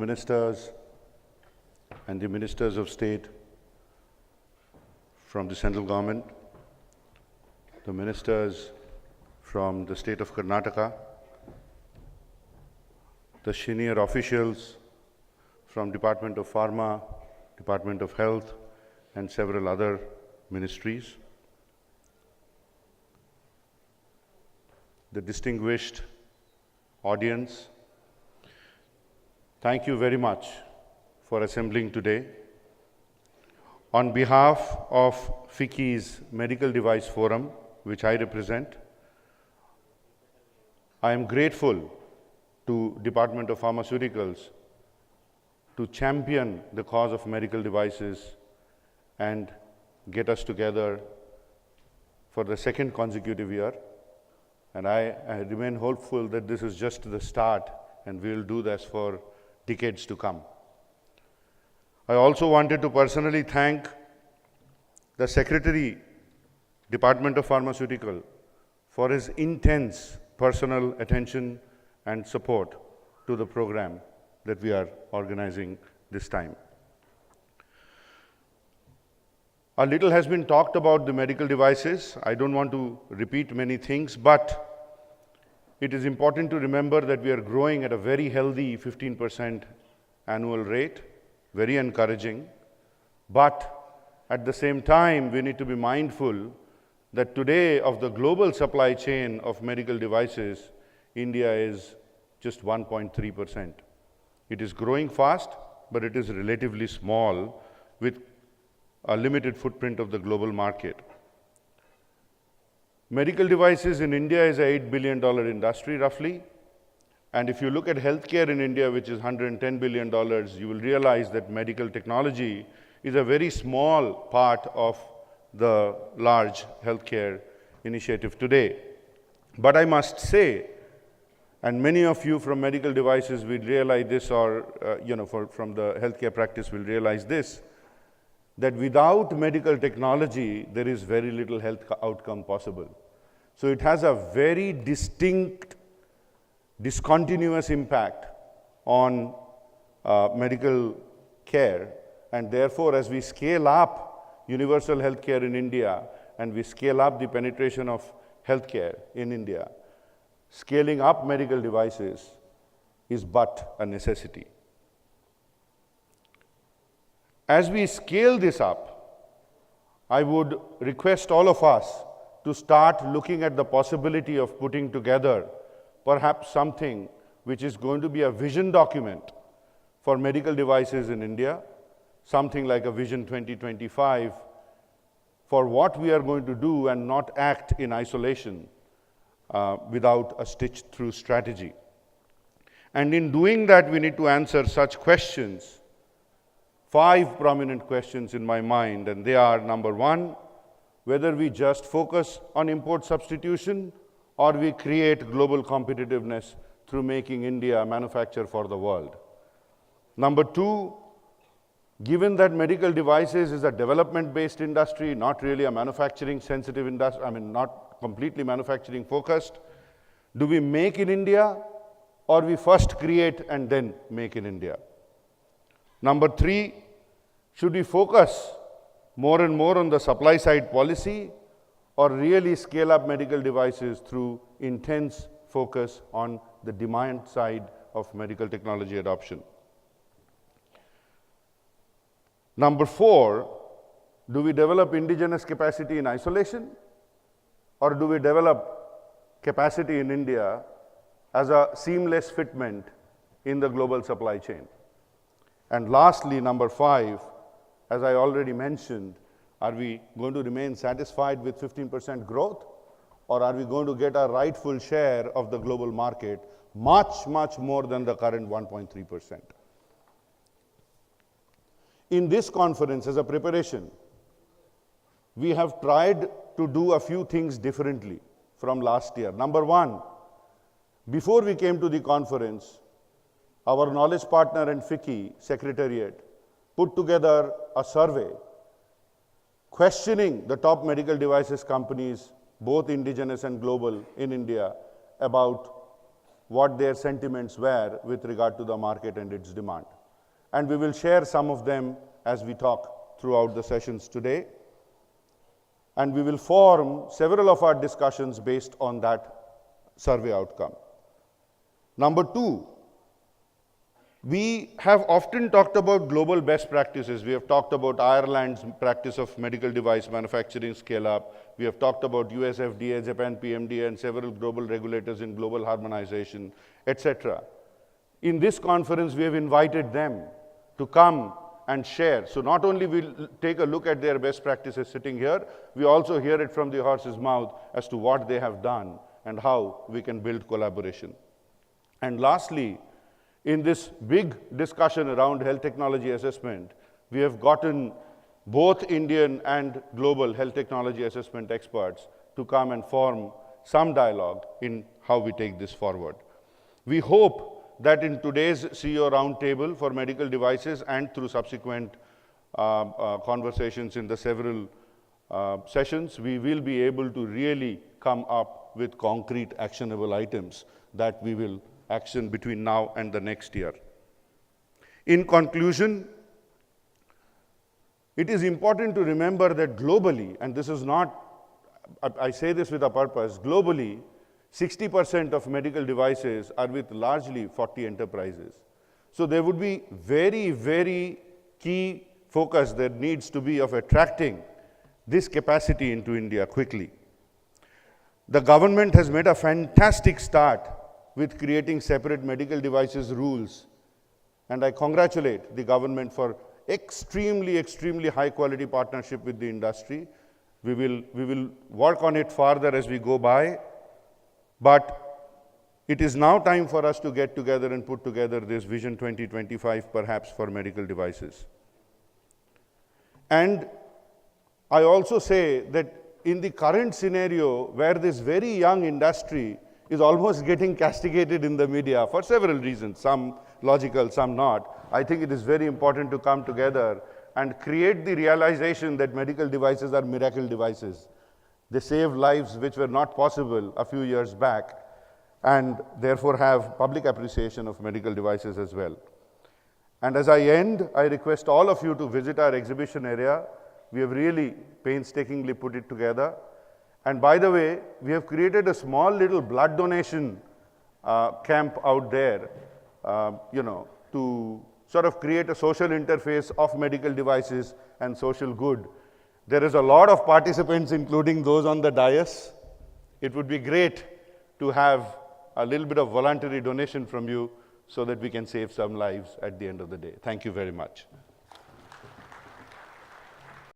ministers and the ministers of state from the central government, the ministers from the state of Karnataka, the senior officials from Department of Pharma, Department of Health, and several other ministries, the distinguished audience, thank you very much for assembling today. On behalf of FICCI's Medical Device Forum, which I represent, I am grateful to Department of Pharmaceuticals to champion the cause of medical devices and get us together for the second consecutive year. And I remain hopeful that this is just the start and we will do this for decades to come. I also wanted to personally thank the Secretary, Department of Pharmaceutical, for his intense personal attention and support to the program that we are organizing this time. A little has been talked about the medical devices. I don't want to repeat many things, but it is important to remember that we are growing at a very healthy 15% annual rate, very encouraging. But at the same time, we need to be mindful that today of the global supply chain of medical devices, India is just 1.3%. It is growing fast, but it is relatively small with a limited footprint of the global market. Medical devices in India is an $8 billion industry roughly. And if you look at healthcare in India, which is $110 billion, you will realize that medical technology is a very small part of the large healthcare initiative today. But I must say, and many of you from medical devices will realize this, or from the healthcare practice will realize this, that without medical technology, there is very little health outcome possible. So it has a very distinct, discontinuous impact on medical care. And therefore, as we scale up universal healthcare in India and we scale up the penetration of healthcare in India, scaling up medical devices is but a necessity. As we scale this up, I would request all of us to start looking at the possibility of putting together perhaps something which is going to be a vision document for medical devices in India, something like a Vision 2025 for what we are going to do and not act in isolation without a stitched-through strategy. And in doing that, we need to answer such questions, 5 prominent questions in my mind, and they are, number 1, whether we just focus on import substitution or we create global competitiveness through making India a manufacturer for the world. Number 2, given that medical devices is a development-based industry, not really a manufacturing-sensitive industry, not completely manufacturing-focused, do we make in India or we first create and then make in India? Number 3, should we focus more and more on the supply-side policy or really scale up medical devices through intense focus on the demand side of medical technology adoption? Number 4, do we develop indigenous capacity in isolation or do we develop capacity in India as a seamless fitment in the global supply chain? And lastly, number 5, as I already mentioned, are we going to remain satisfied with 15% growth or are we going to get a rightful share of the global market much, much more than the current 1.3%? In this conference, as a preparation, we have tried to do a few things differently from last year. Number 1, before we came to the conference, our knowledge partner and FICCI Secretariat put together a survey questioning the top medical devices companies, both indigenous and global in India, about what their sentiments were with regard to the market and its demand. And we will share some of them as we talk throughout the sessions today. And we will form several of our discussions based on that survey outcome. Number two, we have often talked about global best practices. We have talked about Ireland's practice of medical device manufacturing scale-up. We have talked about US FDA, Japan PMDA, and several global regulators in global harmonization, etc. In this conference, we have invited them to come and share. So not only we'll take a look at their best practices sitting here, we also hear it from the horse's mouth as to what they have done and how we can build collaboration. And lastly, in this big discussion around health technology assessment, we have gotten both Indian and global health technology assessment experts to come and form some dialogue in how we take this forward. We hope that in today's CEO roundtable for medical devices and through subsequent conversations in the several sessions, we will be able to really come up with concrete actionable items that we will action between now and the next year. In conclusion, it is important to remember that globally, and this is not, I say this with a purpose, globally, 60% of medical devices are with largely 40 enterprises. So there would be very, very key focus that needs to be of attracting this capacity into India quickly. The government has made a fantastic start with creating separate medical devices rules. And I congratulate the government for extremely, extremely high quality partnership with the industry. We will work on it further as we go by. But it is now time for us to get together and put together this Vision 2025 perhaps for medical devices. And I also say that in the current scenario where this very young industry is almost getting castigated in the media for several reasons, some logical, some not. I think it is very important to come together and create the realization that medical devices are miracle devices. They save lives which were not possible a few years back, and therefore have public appreciation of medical devices as well. And as I end, I request all of you to visit our exhibition area. We have really painstakingly put it together. And by the way, we have created a small little blood donation camp out there, to sort of create a social interface of medical devices and social good. There is a lot of participants, including those on the dais. It would be great to have a little bit of voluntary donation from you so that we can save some lives at the end of the day. Thank you very much.